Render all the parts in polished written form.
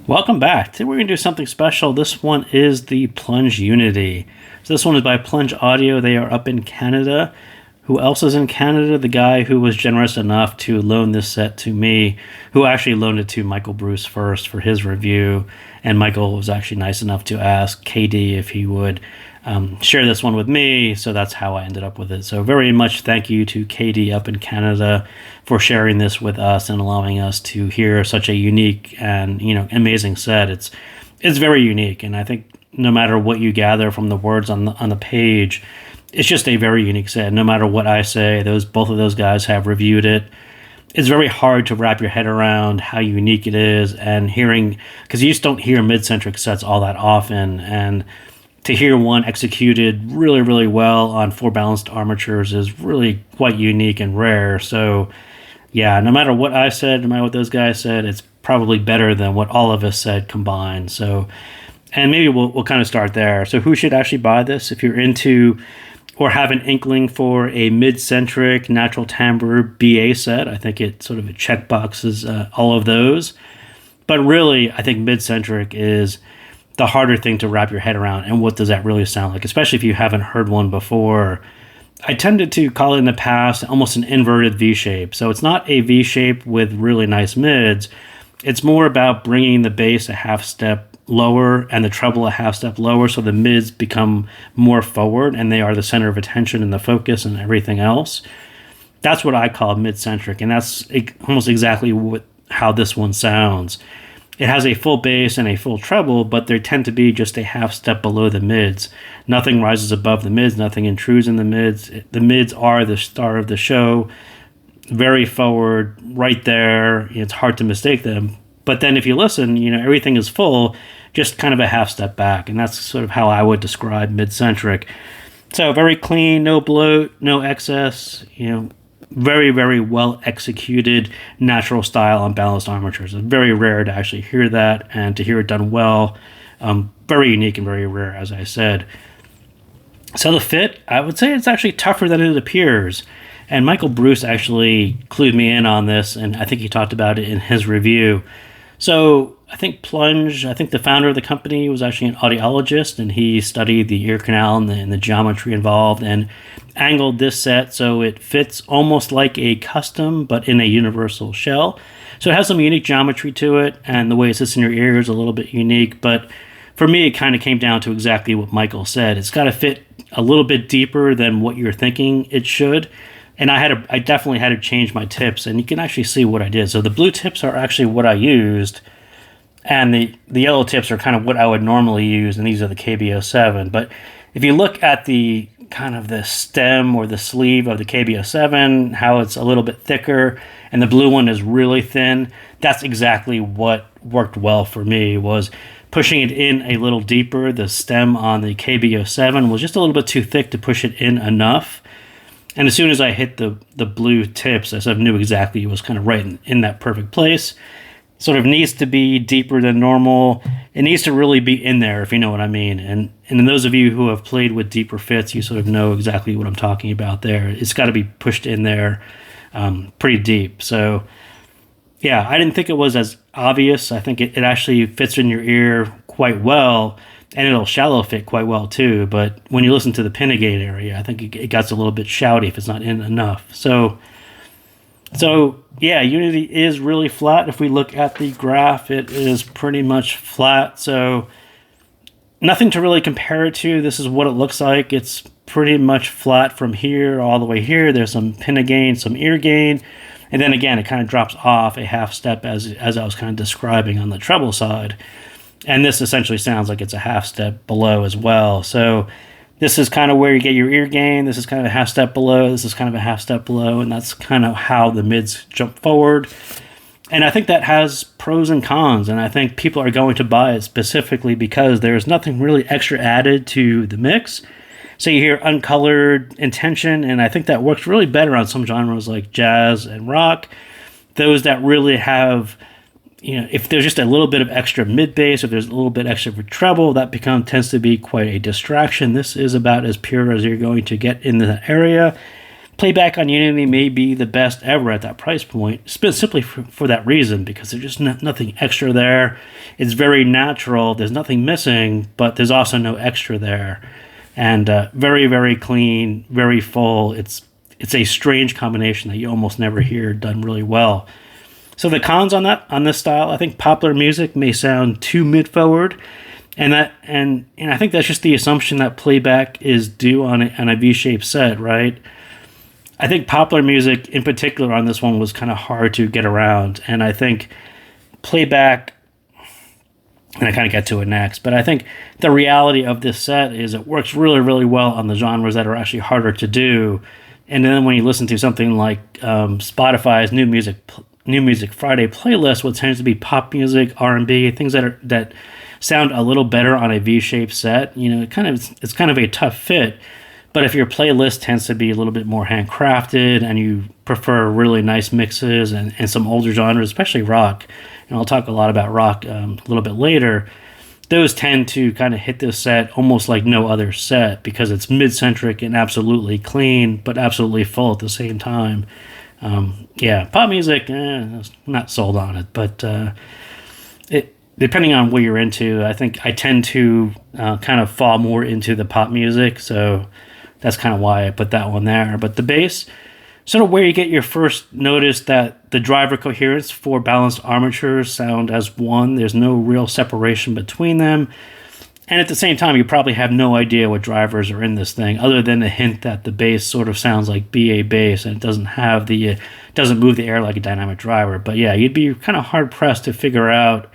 Welcome back. Today we're going to do something special. This one is the Plunge Unity. So this one is by Plunge Audio. They are up in Canada. Who else is in Canada? The guy who was generous enough to loan this set to me, who actually loaned it to Michael Bruce first for his review. And Michael was actually nice enough to ask KD if he would share this one with me. So that's how I ended up with it. So very much thank you to KD up in Canada for sharing this with us and allowing us to hear such a unique and amazing set. It's very unique, and I think no matter what you gather from the words on the page, it's just a very unique set. No matter what I say, both of those guys have reviewed it. It's very hard to wrap your head around how unique it is, and hearing, because you just don't hear mid-centric sets all that often, and to hear one executed really, really well on four balanced armatures is really quite unique and rare. So yeah, no matter what I said, no matter what those guys said, it's probably better than what all of us said combined. So, and maybe we'll kind of start there. So who should actually buy this? If you're into or have an inkling for a mid-centric natural timbre BA set, I think it sort of checkboxes all of those. But really, I think mid-centric is the harder thing to wrap your head around, and what does that really sound like, especially if you haven't heard one before. I tended to call it in the past almost an inverted V-shape. So it's not a V-shape with really nice mids. It's more about bringing the bass a half step lower and the treble a half step lower, so the mids become more forward and they are the center of attention and the focus and everything else. That's what I call mid-centric, and that's almost exactly how this one sounds. It has a full bass and a full treble, but they tend to be just a half step below the mids. Nothing rises above the mids, nothing intrudes in the mids. The mids are the star of the show, very forward, right there. It's hard to mistake them. But then if you listen, everything is full, just kind of a half step back. And that's sort of how I would describe mid-centric. So very clean, no bloat, no excess, very, very well executed natural style on balanced armatures. It's very rare to actually hear that, and to hear it done well. Very unique and very rare, as I said. So the fit, I would say it's actually tougher than it appears. And Michael Bruce actually clued me in on this, and I think he talked about it in his review. So I think the founder of the company was actually an audiologist, and he studied the ear canal and the geometry involved and angled this set so it fits almost like a custom, but in a universal shell. So it has some unique geometry to it, and the way it sits in your ear is a little bit unique. But for me, it kind of came down to exactly what Michael said. It's got to fit a little bit deeper than what you're thinking it should. And I definitely had to change my tips, and you can actually see what I did. So the blue tips are actually what I used, and the yellow tips are kind of what I would normally use, and these are the KBO7. But if you look at the kind of the stem or the sleeve of the KBO7, how it's a little bit thicker, and the blue one is really thin, that's exactly what worked well for me, was pushing it in a little deeper. The stem on the KBO7 was just a little bit too thick to push it in enough. And as soon as I hit the blue tips, I sort of knew exactly it was kind of right in that perfect place. Sort of needs to be deeper than normal. It needs to really be in there, if you know what I mean. And in those of you who have played with deeper fits, you sort of know exactly what I'm talking about there. It's got to be pushed in there pretty deep. So yeah, I didn't think it was as obvious. I think it actually fits in your ear quite well. And it'll shallow fit quite well too, but when you listen to the Pinnegate area, I think it gets a little bit shouty if it's not in enough. So yeah, Unity is really flat. If we look at the graph, it is pretty much flat. So nothing to really compare it to. This is what it looks like. It's pretty much flat from here all the way here. There's some pinna gain, some ear gain, and then again, it kind of drops off a half step as I was kind of describing on the treble side. And this essentially sounds like it's a half step below as well. So this is kind of where you get your ear gain. This is kind of a half step below. This is kind of a half step below. And that's kind of how the mids jump forward. And I think that has pros and cons. And I think people are going to buy it specifically because there's nothing really extra added to the mix. So you hear uncolored intention. And I think that works really better on some genres like jazz and rock. Those that really have, if there's just a little bit of extra mid bass, if there's a little bit extra for treble, that tends to be quite a distraction. This is about as pure as you're going to get in the area. Playback on Unity may be the best ever at that price point, simply for that reason, because there's just nothing extra there. It's very natural. There's nothing missing, but there's also no extra there. And very, very clean, very full. It's a strange combination that you almost never hear done really well. So the cons on this style, I think popular music may sound too mid-forward, and I think that's just the assumption that playback is due on a V-shaped set, right? I think popular music in particular on this one was kind of hard to get around, and I think playback, and I kind of get to it next, but I think the reality of this set is it works really, really well on the genres that are actually harder to do. And then when you listen to something like Spotify's New Music Friday playlist, what tends to be pop music, R&B, things that sound a little better on a V-shaped set, it's kind of a tough fit. But if your playlist tends to be a little bit more handcrafted and you prefer really nice mixes and some older genres, especially rock, and I'll talk a lot about rock a little bit later, those tend to kind of hit this set almost like no other set because it's mid-centric and absolutely clean, but absolutely full at the same time. Pop music, not sold on it, but depending on what you're into, I think I tend to kind of fall more into the pop music, so that's kind of why I put that one there. But the bass, sort of where you get your first notice that the driver coherence for balanced armatures sound as one. There's no real separation between them. And at the same time, you probably have no idea what drivers are in this thing, other than the hint that the bass sort of sounds like BA bass, and it doesn't move the air like a dynamic driver. But yeah, you'd be kind of hard pressed to figure out,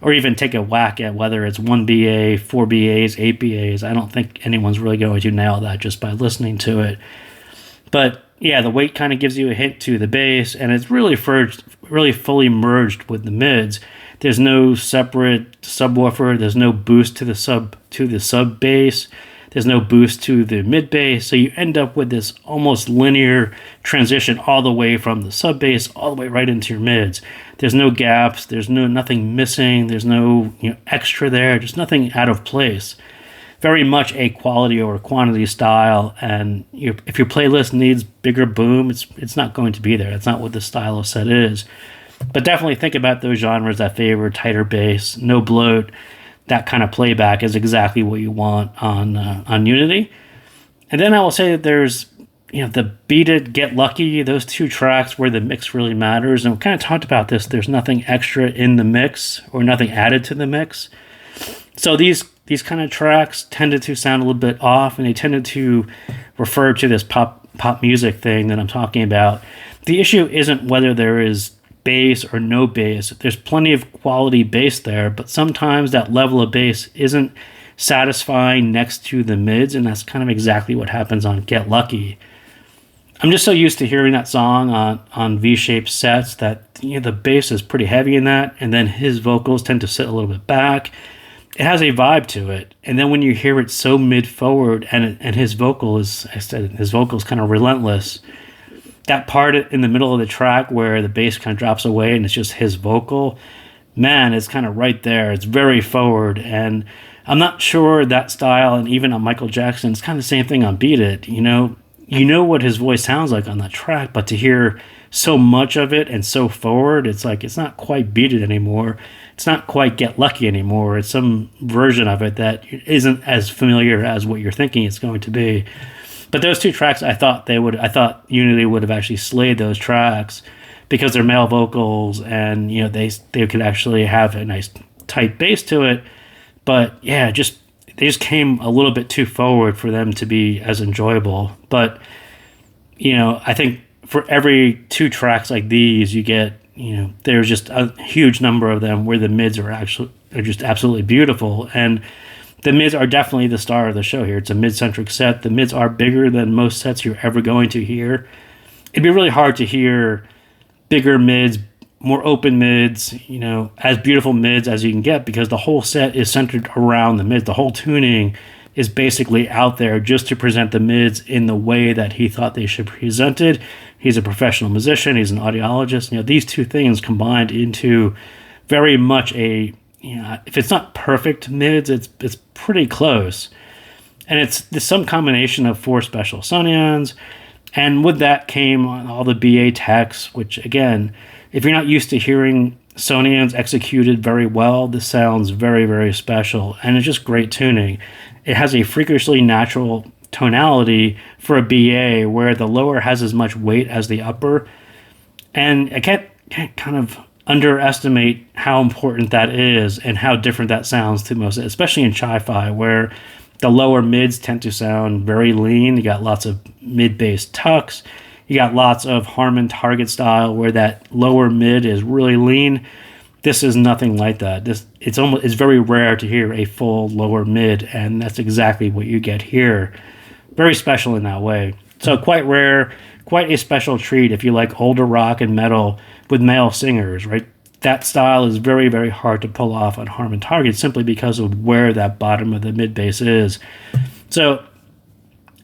or even take a whack at whether it's 1 BA, 4 BAs, 8 BAs. I don't think anyone's really going to nail that just by listening to it. But yeah, the weight kind of gives you a hint to the bass, and it's really fully merged with the mids. There's no separate subwoofer. There's no boost to the sub bass. There's no boost to the mid bass. So you end up with this almost linear transition all the way from the sub bass all the way right into your mids. There's no gaps. There's nothing missing. There's no extra there. Just nothing out of place. Very much a quality over quantity style, and if your playlist needs bigger boom, it's not going to be there. That's not what the style of set is. But definitely think about those genres that favor tighter bass, no bloat. That kind of playback is exactly what you want on Unity. And then I will say that there's the Beat It, Get Lucky, those two tracks where the mix really matters. And we kind of talked about this. There's nothing extra in the mix or nothing added to the mix. So these kind of tracks tended to sound a little bit off, and they tended to refer to this pop music thing that I'm talking about. The issue isn't whether there is bass or no bass. There's plenty of quality bass there, but sometimes that level of bass isn't satisfying next to the mids, and that's kind of exactly what happens on Get Lucky. I'm just so used to hearing that song on V-shaped sets that the bass is pretty heavy in that, and then his vocals tend to sit a little bit back. It has a vibe to it, and then when you hear it so mid-forward, and his vocal is kind of relentless. That part in the middle of the track where the bass kind of drops away and it's just his vocal, man, it's kind of right there. It's very forward, and I'm not sure that style, and even on Michael Jackson, it's kind of the same thing on Beat It. You know what his voice sounds like on that track, but to hear so much of it and so forward, it's like it's not quite Beat It anymore. It's not quite Get Lucky anymore. It's some version of it that isn't as familiar as what you're thinking it's going to be. But those two tracks, I thought Unity would have actually slayed those tracks because they're male vocals, and they could actually have a nice tight bass to it. But yeah, they just came a little bit too forward for them to be as enjoyable. But I think for every two tracks like these, you get there's just a huge number of them where the mids are just absolutely beautiful. And the mids are definitely the star of the show here. It's a mid-centric set. The mids are bigger than most sets you're ever going to hear. It'd be really hard to hear bigger mids, more open mids, as beautiful mids as you can get, because the whole set is centered around the mids. The whole tuning is basically out there just to present the mids in the way that he thought they should be presented. He's a professional musician. He's an audiologist. These two things combined into very much a, if it's not perfect mids, it's pretty close. And it's some combination of 4 special Sonyons And with that came all the BA techs, which again, if you're not used to hearing Sonians executed very well, this sounds very, very special. And it's just great tuning. It has a freakishly natural tonality for a BA where the lower has as much weight as the upper. And I can't kind of underestimate how important that is and how different that sounds to most, especially in chi-fi, where the lower mids tend to sound very lean. You got lots of mid-bass tucks. You got lots of Harman Target style where that lower mid is really lean. This is nothing like that. It's very rare to hear a full lower mid, and that's exactly what you get here. Very special in that way. So quite rare, quite a special treat if you like older rock and metal with male singers, right? That style is very, very hard to pull off on Harman Target simply because of where that bottom of the mid bass is. So,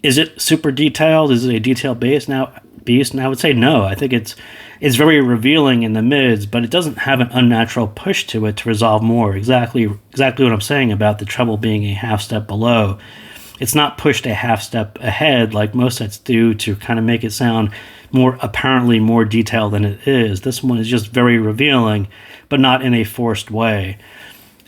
is it super detailed? Is it a detailed bass beast? And I would say no. I think it's very revealing in the mids, but it doesn't have an unnatural push to it to resolve more. Exactly what I'm saying about the treble being a half step below. It's not pushed a half step ahead like most sets do to kind of make it sound apparently more detailed than it is. This one is just very revealing, but not in a forced way.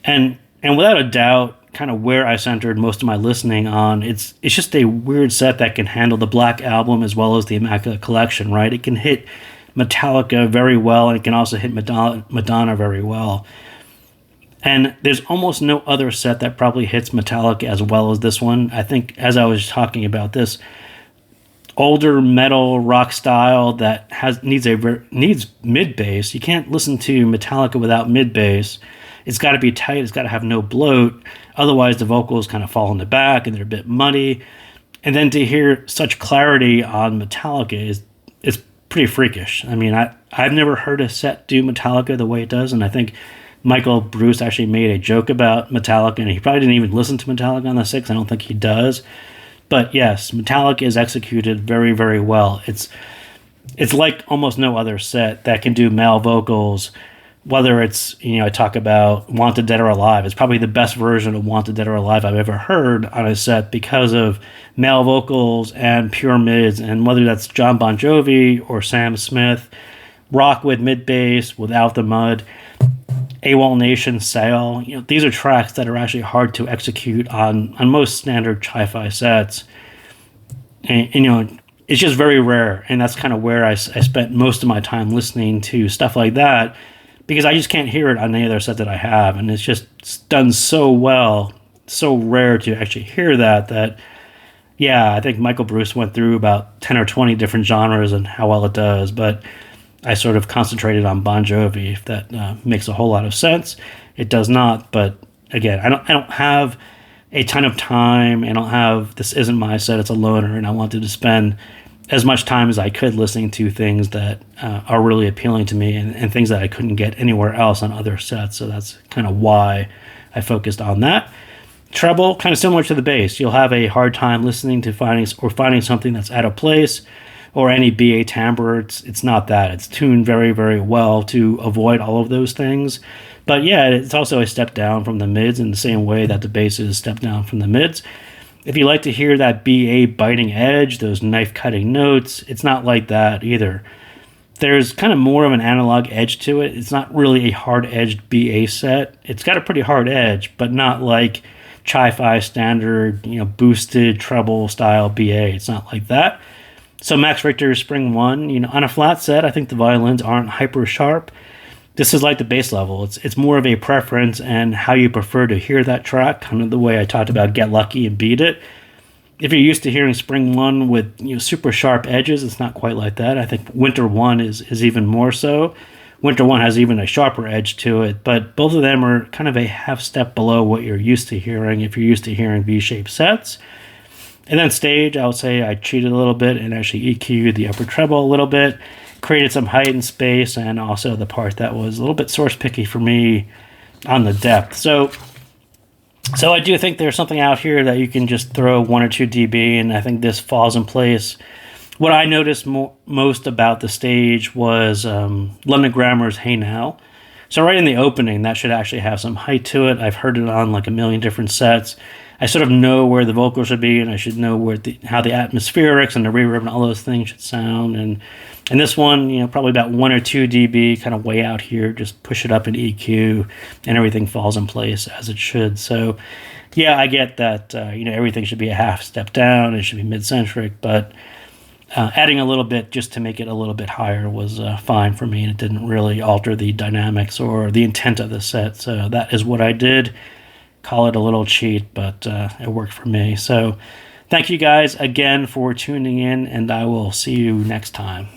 And without a doubt, kind of where I centered most of my listening on, it's just a weird set that can handle the Black Album as well as the Immaculate Collection, right? It can hit Metallica very well, and it can also hit Madonna very well. And there's almost no other set that probably hits Metallica as well as this one. I think, as I was talking about this older metal rock style that needs mid bass. You can't listen to Metallica without mid bass. It's got to be tight. It's got to have no bloat. Otherwise, the vocals kind of fall in the back and they're a bit muddy. And then to hear such clarity on Metallica is pretty freakish. I mean, I've never heard a set do Metallica the way it does, and I think Michael Bruce actually made a joke about Metallica, and he probably didn't even listen to Metallica on the 6. I don't think he does. But yes, Metallica is executed very, very well. It's like almost no other set that can do male vocals, whether it's, I talk about Wanted Dead or Alive. It's probably the best version of Wanted Dead or Alive I've ever heard on a set because of male vocals and pure mids, and whether that's John Bon Jovi or Sam Smith, rock with mid bass without the mud, AWOL Nation, Sail. These are tracks that are actually hard to execute on most standard chi-fi sets. And it's just very rare, and that's kind of where I spent most of my time listening to stuff like that, because I just can't hear it on any other set that I have, and it's just done so well, so rare to actually hear that yeah, I think Michael Bruce went through about 10 or 20 different genres and how well it does, but I sort of concentrated on Bon Jovi, if that makes a whole lot of sense. It does not, but again, I don't have a ton of time. This isn't my set, it's a loaner, and I wanted to spend as much time as I could listening to things that are really appealing to me and things that I couldn't get anywhere else on other sets. So that's kind of why I focused on that. Treble, kind of similar to the bass. You'll have a hard time listening to finding something that's out of place, or any BA timbre. It's not that. It's tuned very, very well to avoid all of those things. But yeah, it's also a step down from the mids in the same way that the bass is a step down from the mids. If you like to hear that BA biting edge, those knife-cutting notes, it's not like that either. There's kind of more of an analog edge to it. It's not really a hard-edged BA set. It's got a pretty hard edge, but not like chi-fi standard, boosted treble style BA. It's not like that. So Max Richter's Spring 1, on a flat set, I think the violins aren't hyper sharp. This is like the bass level. It's more of a preference and how you prefer to hear that track, kind of the way I talked about Get Lucky and Beat It. If you're used to hearing Spring 1 with super sharp edges, it's not quite like that. I think Winter 1 is even more so. Winter 1 has even a sharper edge to it, but both of them are kind of a half step below what you're used to hearing if you're used to hearing V-shaped sets. And then Stage, I would say I cheated a little bit and actually EQ'd the upper treble a little bit, created some height and space, and also the part that was a little bit source picky for me on the depth. So I do think there's something out here that you can just throw 1 or 2 dB, and I think this falls in place. What I noticed most about the Stage was London Grammar's Hey Now. So right in the opening, that should actually have some height to it. I've heard it on like a million different sets. I sort of know where the vocals should be, and I should know where how the atmospherics and the reverb and all those things should sound. And this one, you know, probably about 1 or 2 dB, kind of way out here. Just push it up in EQ, and everything falls in place as it should. So, yeah, I get that. You know, everything should be a half step down. It should be mid-centric, but adding a little bit just to make it a little bit higher was fine for me, and it didn't really alter the dynamics or the intent of the set. So that is what I did. Call it a little cheat, but it worked for me. So thank you guys again for tuning in, and I will see you next time.